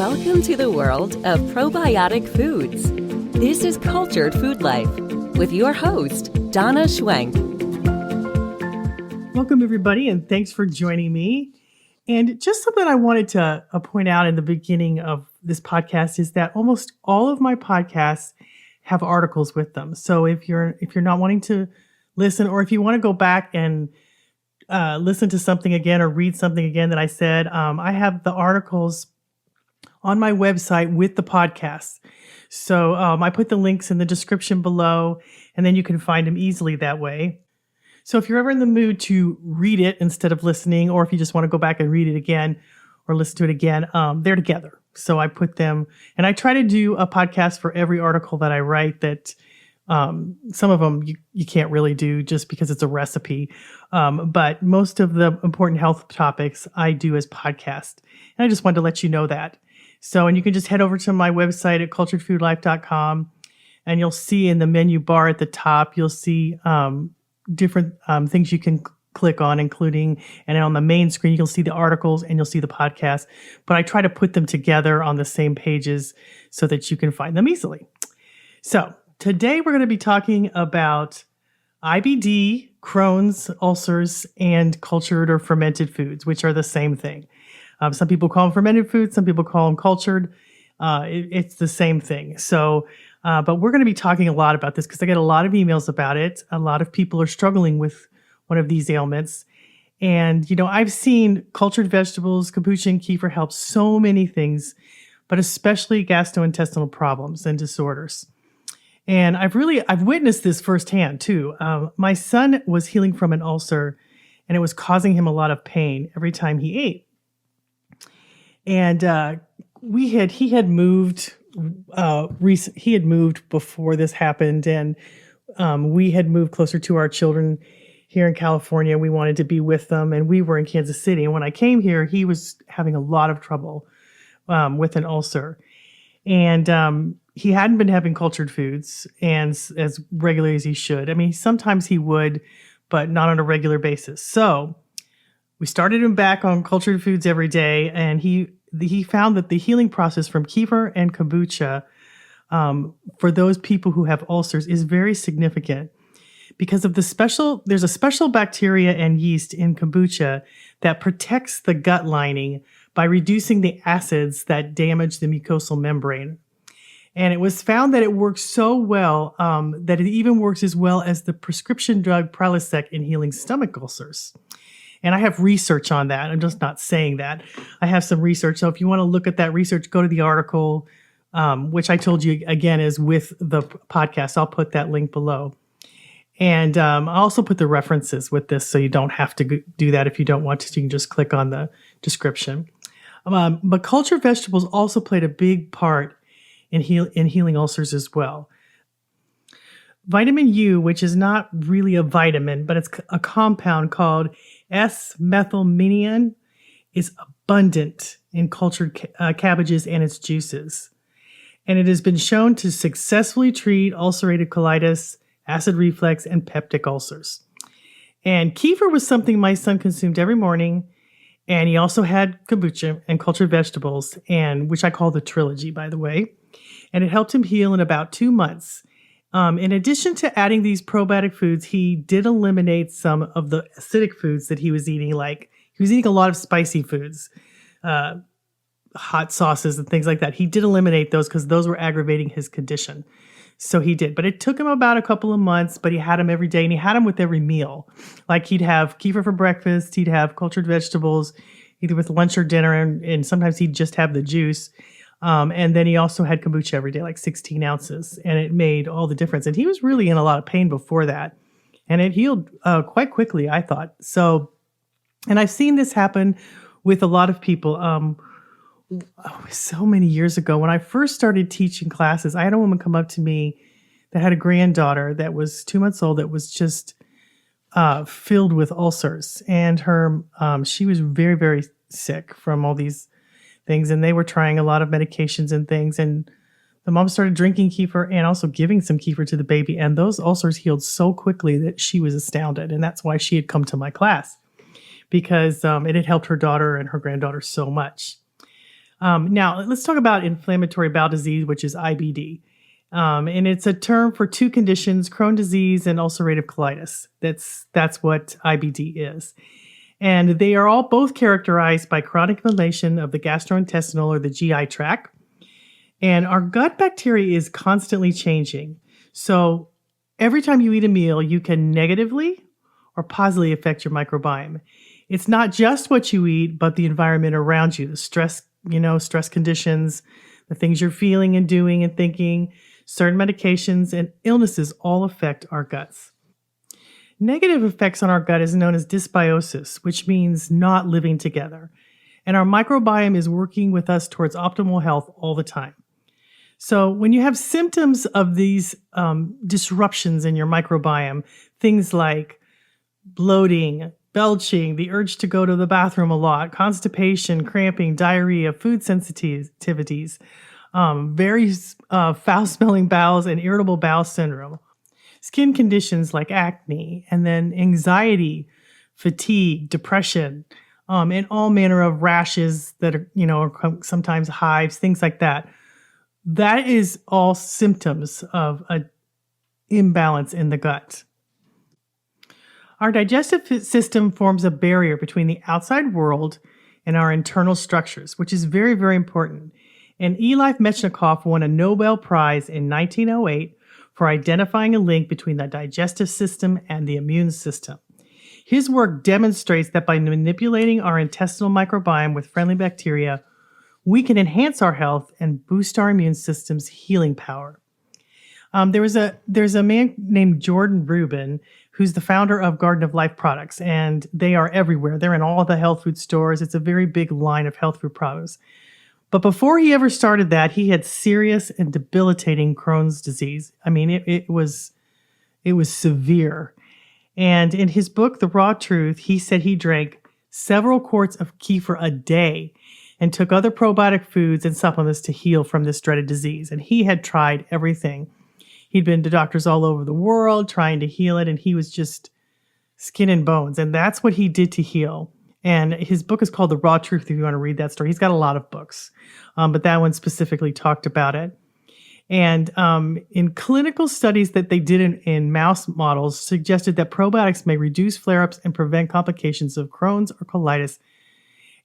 Welcome to the world of probiotic foods. This is Cultured Food Life with your host, Donna Schwenk. Welcome, everybody, and thanks for joining me. And just something I wanted to point out in the beginning of this podcast is that almost all of my podcasts have articles with them. So if you're not wanting to listen, or if you want to go back and listen to something again or read something again that I said, I have the articles on my website with the podcast. So I put the links in the description below, and then you can find them easily that way. So if you're ever in the mood to read it instead of listening, or if you just want to go back and read it again or listen to it again, they're together. So I put them, and I try to do a podcast for every article that I write that some of them you can't really do just because it's a recipe. But most of the important health topics I do as podcast. And I just wanted to let you know that. So, and you can just head over to my website at culturedfoodlife.com, and you'll see in the menu bar at the top, you'll see different things you can click on, including, and on the main screen, you'll see the articles and you'll see the podcast. But I try to put them together on the same pages so that you can find them easily. So today we're going to be talking about IBD, Crohn's, ulcers, and cultured or fermented foods, which are the same thing. Some people call them fermented foods. Some people call them cultured. It's the same thing. So, but we're going to be talking a lot about this because I get a lot of emails about it. A lot of people are struggling with one of these ailments. And, I've seen cultured vegetables, kombucha, and kefir help so many things, but especially gastrointestinal problems and disorders. And I've witnessed this firsthand too. My son was healing from an ulcer, and it was causing him a lot of pain every time he ate. And he had moved before this happened, and we had moved closer to our children here in California. We wanted to be with them, and we were in Kansas City. And when I came here, he was having a lot of trouble with an ulcer, and he hadn't been having cultured foods and as regularly as he should. I mean, sometimes he would, but not on a regular basis. So we started him back on cultured foods every day, and he found that the healing process from kefir and kombucha for those people who have ulcers is very significant because of there's a special bacteria and yeast in kombucha that protects the gut lining by reducing the acids that damage the mucosal membrane. And it was found that it works so well that it even works as well as the prescription drug Prilosec in healing stomach ulcers. And I have research on that. I'm just not saying that. I have some research. So if you want to look at that research, go to the article, which I told you again is with the podcast. I'll put that link below. And I'll also put the references with this so you don't have to do that if you don't want to. So you can just click on the description. But cultured vegetables also played a big part in healing ulcers as well. Vitamin U, which is not really a vitamin, but it's a compound called S-methylmenion, is abundant in cultured cabbages and its juices. And it has been shown to successfully treat ulcerative colitis, acid reflux, and peptic ulcers. And kefir was something my son consumed every morning. And he also had kombucha and cultured vegetables, and which I call the trilogy, by the way. And it helped him heal in about 2 months. In addition to adding these probiotic foods, he did eliminate some of the acidic foods that he was eating. Like he was eating a lot of spicy foods, hot sauces and things like that. He did eliminate those because those were aggravating his condition. So he did. But it took him about a couple of months, but he had them every day, and he had them with every meal. Like he'd have kefir for breakfast, he'd have cultured vegetables, either with lunch or dinner, and sometimes he'd just have the juice. And then he also had kombucha every day, like 16 ounces, and it made all the difference. And he was really in a lot of pain before that, and it healed quite quickly, I thought. So, and I've seen this happen with a lot of people. So many years ago, when I first started teaching classes, I had a woman come up to me that had a granddaughter that was 2 months old that was just filled with ulcers, and she was very, very sick from all these things, and they were trying a lot of medications and things, and the mom started drinking kefir and also giving some kefir to the baby, and those ulcers healed so quickly that she was astounded, and that's why she had come to my class, because it had helped her daughter and her granddaughter so much. Now, let's talk about inflammatory bowel disease, which is IBD. And it's a term for two conditions, Crohn disease and ulcerative colitis. That's what IBD is. And they are all both characterized by chronic inflammation of the gastrointestinal or the GI tract. And our gut bacteria is constantly changing. So every time you eat a meal, you can negatively or positively affect your microbiome. It's not just what you eat, but the environment around you, the stress conditions, the things you're feeling and doing and thinking, certain medications and illnesses all affect our guts. Negative effects on our gut is known as dysbiosis, which means not living together. And our microbiome is working with us towards optimal health all the time. So when you have symptoms of these disruptions in your microbiome, things like bloating, belching, the urge to go to the bathroom a lot, constipation, cramping, diarrhea, food sensitivities, very foul-smelling bowels, and irritable bowel syndrome, skin conditions like acne, and then anxiety, fatigue, depression, and all manner of rashes that are, sometimes hives, things like that. That is all symptoms of an imbalance in the gut. Our digestive system forms a barrier between the outside world and our internal structures, which is very, very important. And Eli Metchnikoff won a Nobel Prize in 1908 for identifying a link between the digestive system and the immune system. His work demonstrates that by manipulating our intestinal microbiome with friendly bacteria, we can enhance our health and boost our immune system's healing power. There's a man named Jordan Rubin, who's the founder of Garden of Life products, and they are everywhere. They're in all the health food stores. It's a very big line of health food products. But before he ever started that, he had serious and debilitating Crohn's disease. I mean, it was severe. And in his book, The Raw Truth, he said he drank several quarts of kefir a day and took other probiotic foods and supplements to heal from this dreaded disease. And he had tried everything. He'd been to doctors all over the world trying to heal it, and he was just skin and bones. And that's what he did to heal. And his book is called The Raw Truth, if you want to read that story. He's got a lot of books, but that one specifically talked about it. And in clinical studies that they did in mouse models suggested that probiotics may reduce flare-ups and prevent complications of Crohn's or colitis.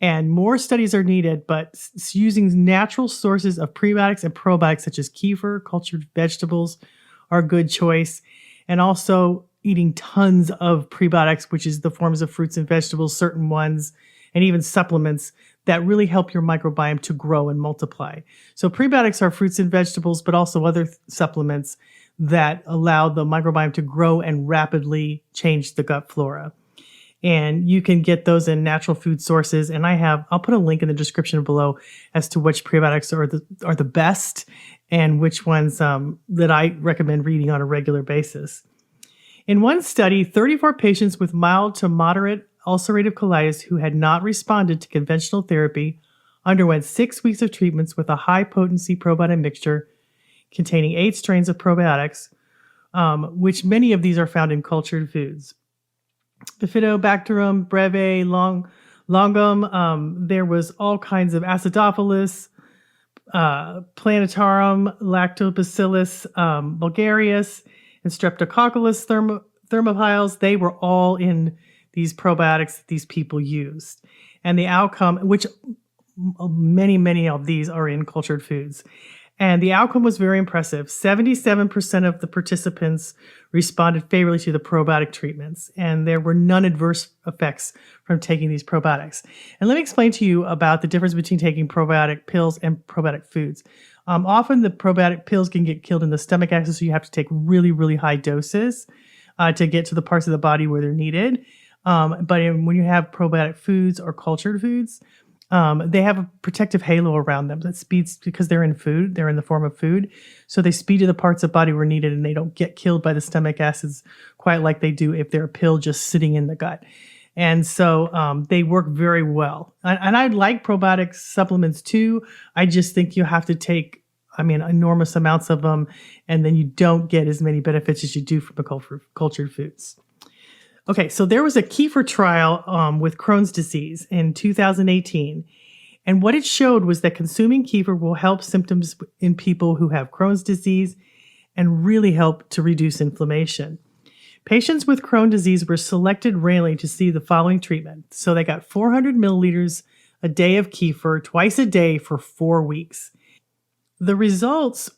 And more studies are needed, but using natural sources of prebiotics and probiotics such as kefir, cultured vegetables are a good choice. And also eating tons of prebiotics, which is the forms of fruits and vegetables, certain ones, and even supplements that really help your microbiome to grow and multiply. So prebiotics are fruits and vegetables, but also other supplements that allow the microbiome to grow and rapidly change the gut flora. And you can get those in natural food sources. And I'll put a link in the description below as to which prebiotics are the best and which ones that I recommend reading on a regular basis. In one study, 34 patients with mild to moderate ulcerative colitis who had not responded to conventional therapy underwent 6 weeks of treatments with a high-potency probiotic mixture containing 8 strains of probiotics, which many of these are found in cultured foods. Bifidobacterium breve longum. There was all kinds of acidophilus, plantarum, lactobacillus bulgarius, and streptococcus thermophilus. They were all in these probiotics that these people used. And the outcome, which many of these are in cultured foods. And the outcome was very impressive. 77% of the participants responded favorably to the probiotic treatments, and there were none adverse effects from taking these probiotics. And let me explain to you about the difference between taking probiotic pills and probiotic foods. Often the probiotic pills can get killed in the stomach axis, so you have to take really, really high doses to get to the parts of the body where they're needed. But when you have probiotic foods or cultured foods, they have a protective halo around them that speeds, because they're in food, they're in the form of food. So they speed to the parts of the body where needed, and they don't get killed by the stomach acids quite like they do if they're a pill just sitting in the gut. And so they work very well. And I like probiotic supplements too. I just think you have to take, enormous amounts of them, and then you don't get as many benefits as you do from the cultured foods. Okay, so there was a Kefir trial with Crohn's disease in 2018, And what it showed was that consuming kefir will help symptoms in people who have Crohn's disease and really help to reduce inflammation. Patients with Crohn's disease were selected randomly to see the following treatment. So they got 400 milliliters a day of kefir twice a day for 4 weeks. The results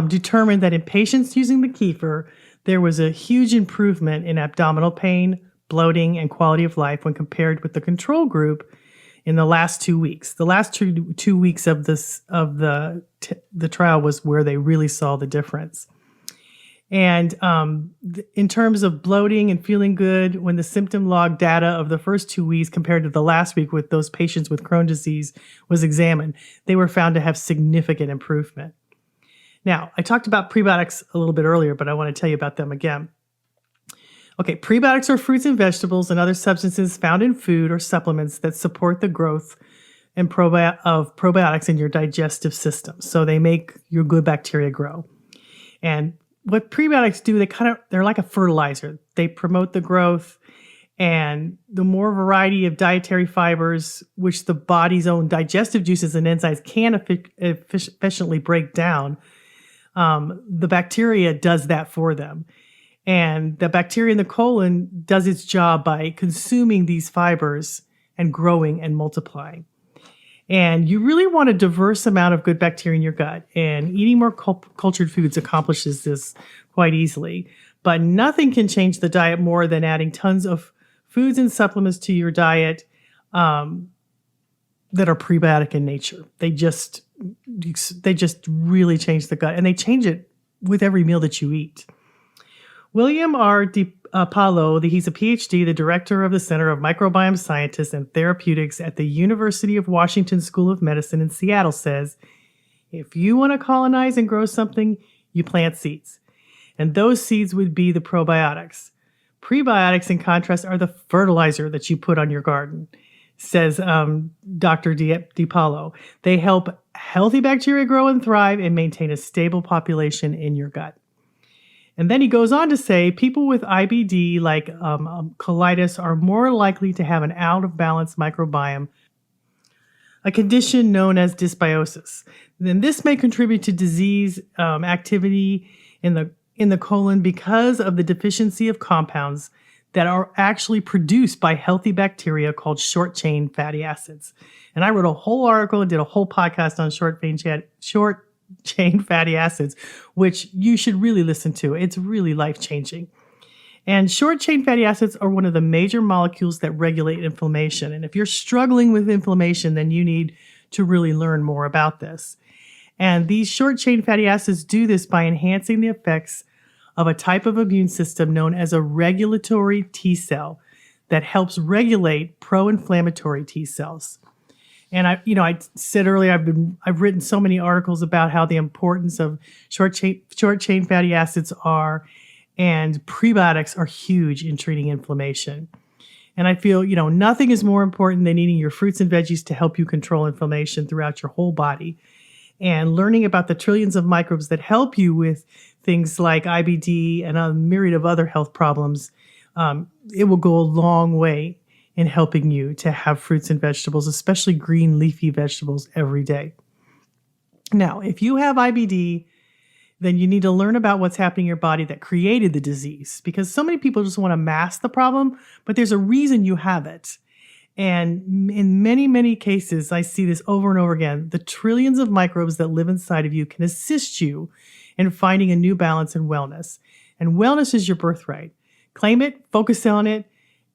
determined that in patients using the kefir, there was a huge improvement in abdominal pain, bloating, and quality of life when compared with the control group in the last 2 weeks. The last two weeks of the trial was where they really saw the difference. And in terms of bloating and feeling good, when the symptom log data of the first 2 weeks compared to the last week with those patients with Crohn's disease was examined, they were found to have significant improvement. Now, I talked about prebiotics a little bit earlier, but I want to tell you about them again. Okay, prebiotics are fruits and vegetables and other substances found in food or supplements that support the growth and of probiotics in your digestive system. So they make your good bacteria grow. And what prebiotics do, they're like a fertilizer. They promote the growth, and the more variety of dietary fibers, which the body's own digestive juices and enzymes can efficiently break down, the bacteria does that for them. And the bacteria in the colon does its job by consuming these fibers and growing and multiplying. And you really want a diverse amount of good bacteria in your gut. And eating more cultured foods accomplishes this quite easily. But nothing can change the diet more than adding tons of foods and supplements to your diet that are prebiotic in nature. They just really change the gut. And they change it with every meal that you eat. William R. DiPaolo, he's a PhD, the director of the Center of Microbiome Scientists and Therapeutics at the University of Washington School of Medicine in Seattle, says, if you want to colonize and grow something, you plant seeds. And those seeds would be the probiotics. Prebiotics, in contrast, are the fertilizer that you put on your garden, says Dr. DiPaolo. They help healthy bacteria grow and thrive and maintain a stable population in your gut. And then he goes on to say people with IBD, like colitis, are more likely to have an out-of-balance microbiome, a condition known as dysbiosis. Then this may contribute to disease activity in the colon because of the deficiency of compounds that are actually produced by healthy bacteria called short-chain fatty acids. And I wrote a whole article and did a whole podcast on short-chain fatty acids, which you should really listen to. It's really life-changing. And short-chain fatty acids are one of the major molecules that regulate inflammation. And if you're struggling with inflammation, then you need to really learn more about this. And these short-chain fatty acids do this by enhancing the effects of a type of immune system known as a regulatory T cell that helps regulate pro-inflammatory T cells. And I said earlier, I've written so many articles about how the importance of short chain fatty acids are, and prebiotics are huge in treating inflammation. And I feel, nothing is more important than eating your fruits and veggies to help you control inflammation throughout your whole body. And learning about the trillions of microbes that help you with things like IBD and a myriad of other health problems, it will go a long way in helping you to have fruits and vegetables, especially green leafy vegetables, every day. Now, if you have IBD, then you need to learn about what's happening in your body that created the disease, because so many people just want to mask the problem, but there's a reason you have it. And in many, many cases, I see this over and over again. The trillions of microbes that live inside of you can assist you in finding a new balance and wellness. And wellness is your birthright. Claim it, focus on it,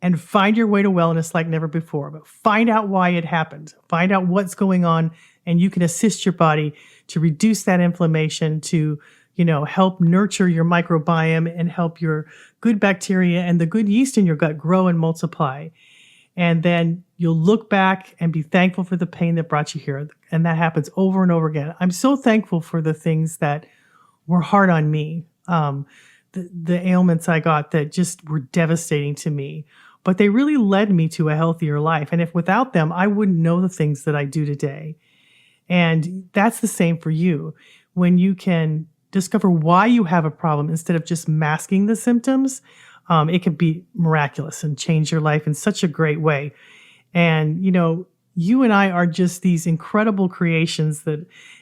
and find your way to wellness like never before. But find out why it happened. Find out what's going on, and you can assist your body to reduce that inflammation, to help nurture your microbiome and help your good bacteria and the good yeast in your gut grow and multiply. And then you'll look back and be thankful for the pain that brought you here. And that happens over and over again. I'm so thankful for the things that were hard on me, the ailments I got that just were devastating to me. But they really led me to a healthier life. And if without them, I wouldn't know the things that I do today. And that's the same for you. When you can discover why you have a problem instead of just masking the symptoms, it can be miraculous and change your life in such a great way. And, you and I are just these incredible creations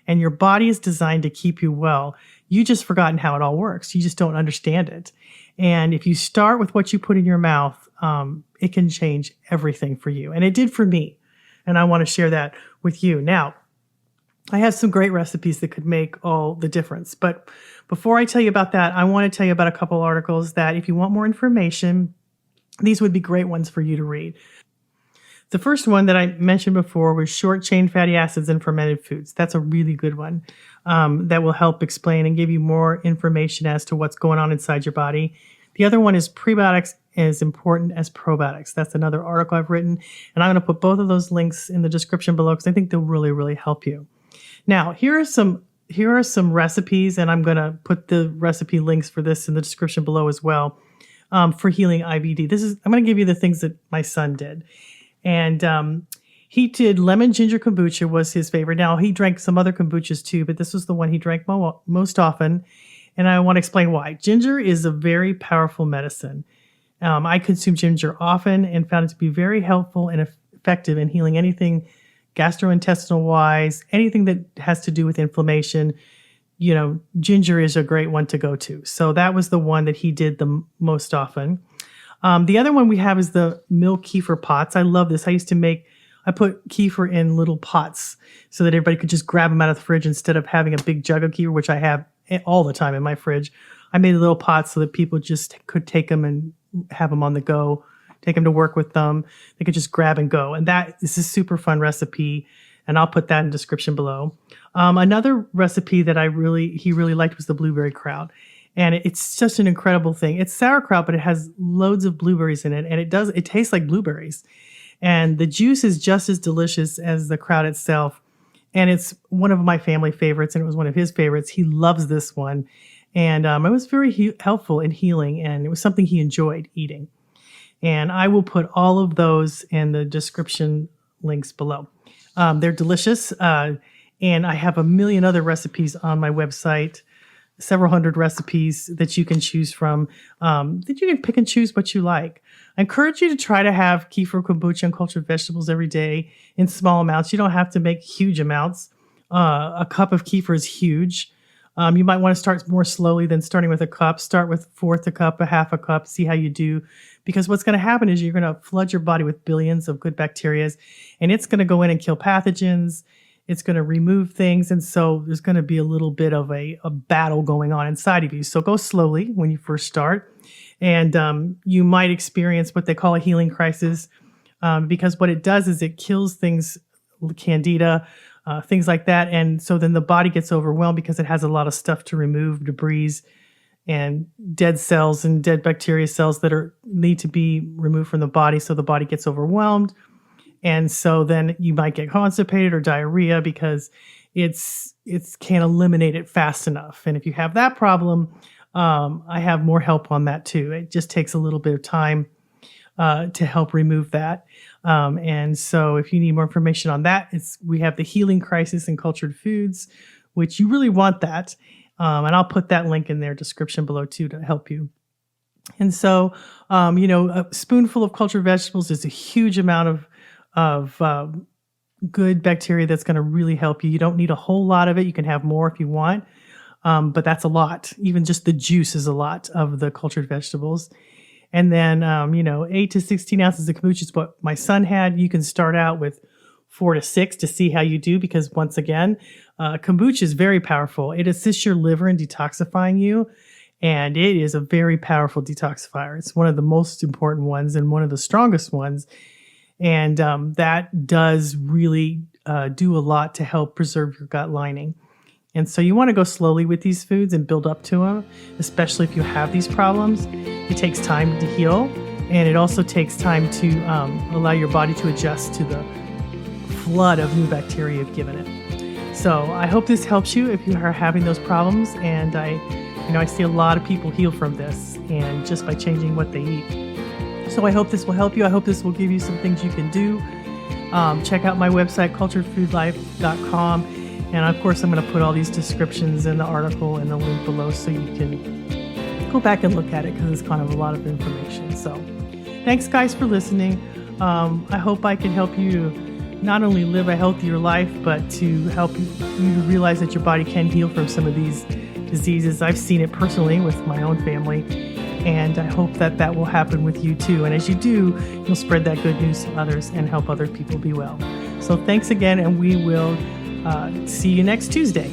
and your body is designed to keep you well. You just forgotten how it all works. You just don't understand it. And if you start with what you put in your mouth, it can change everything for you. And it did for me. And I want to share that with you. Now, I have some great recipes that could make all the difference. But before I tell you about that, I want to tell you about a couple articles that if you want more information, these would be great ones for you to read. The first one that I mentioned before was short chain fatty acids in fermented foods. That's a really good one that will help explain and give you more information as to what's going on inside your body. The other one is prebiotics as important as probiotics. That's another article I've written. And I'm going to put both of those links in the description below because I think they'll really, really help you. Now, here are some recipes, and I'm going to put the recipe links for this in the description below as well for healing IBD. I'm going to give you the things that my son did. And he did lemon ginger kombucha was his favorite. Now, he drank some other kombuchas too, but this was the one he drank most often. And I want to explain why. Ginger is a very powerful medicine. I consume ginger often and found it to be very helpful and effective in healing anything gastrointestinal wise, anything that has to do with inflammation. Ginger is a great one to go to. So that was the one that he did the most often. The other one we have is the milk kefir pots. I love this. I put kefir in little pots so that everybody could just grab them out of the fridge instead of having a big jug of kefir, which I have all the time in my fridge. I made a little pot so that people just could take them and have them on the go, take them to work with them. They could just grab and go. And that is a super fun recipe. And I'll put that in the description below. Another recipe that he really liked was the blueberry kraut. And it's just an incredible thing. It's sauerkraut, but it has loads of blueberries in it. And it tastes like blueberries. And the juice is just as delicious as the kraut itself. And it's one of my family favorites, and it was one of his favorites. He loves this one. And it was very helpful in healing, and it was something he enjoyed eating. And I will put all of those in the description links below. They're delicious. And I have a million other recipes on my website, several hundred recipes that you can choose from, that you can pick and choose what you like. I encourage you to try to have kefir, kombucha, and cultured vegetables every day in small amounts. You don't have to make huge amounts. A cup of kefir is huge. You might want to start more slowly than starting with a cup. Start with fourth a cup, a half a cup, see how you do. Because what's going to happen is you're going to flood your body with billions of good bacteria, and it's going to go in and kill pathogens. It's going to remove things. And so there's going to be a little bit of a battle going on inside of you. So go slowly when you first start. And you might experience what they call a healing crisis because what it does is it kills things, candida, things like that. And so then the body gets overwhelmed because it has a lot of stuff to remove, debris and dead cells and dead bacteria cells that need to be removed from the body. So the body gets overwhelmed. And so then you might get constipated or diarrhea because it's can't eliminate it fast enough. And if you have that problem, I have more help on that too. It just takes a little bit of time to help remove that. And so if you need more information on that, we have the healing crisis in cultured foods, which you really want that. And I'll put that link in their description below too to help you. And so, a spoonful of cultured vegetables is a huge amount of good bacteria that's going to really help you. You don't need a whole lot of it. You can have more if you want, but that's a lot. Even just the juice is a lot of the cultured vegetables. And then, 8 to 16 ounces of kombucha is what my son had. You can start out with 4 to 6 to see how you do because, once again, kombucha is very powerful. It assists your liver in detoxifying you, and it is a very powerful detoxifier. It's one of the most important ones and one of the strongest ones. And that does really do a lot to help preserve your gut lining. And so you want to go slowly with these foods and build up to them, especially if you have these problems. It takes time to heal, and it also takes time to allow your body to adjust to the flood of new bacteria you've given it. So I hope this helps you if you are having those problems. And I see a lot of people heal from this, and just by changing what they eat. So I hope this will help you. I hope this will give you some things you can do. Check out my website, culturedfoodlife.com. And of course, I'm going to put all these descriptions in the article and the link below so you can go back and look at it because it's kind of a lot of information. So thanks, guys, for listening. I hope I can help you not only live a healthier life, but to help you realize that your body can heal from some of these diseases. I've seen it personally with my own family, and I hope that that will happen with you too. And as you do, you'll spread that good news to others and help other people be well. So thanks again, and we will see you next Tuesday.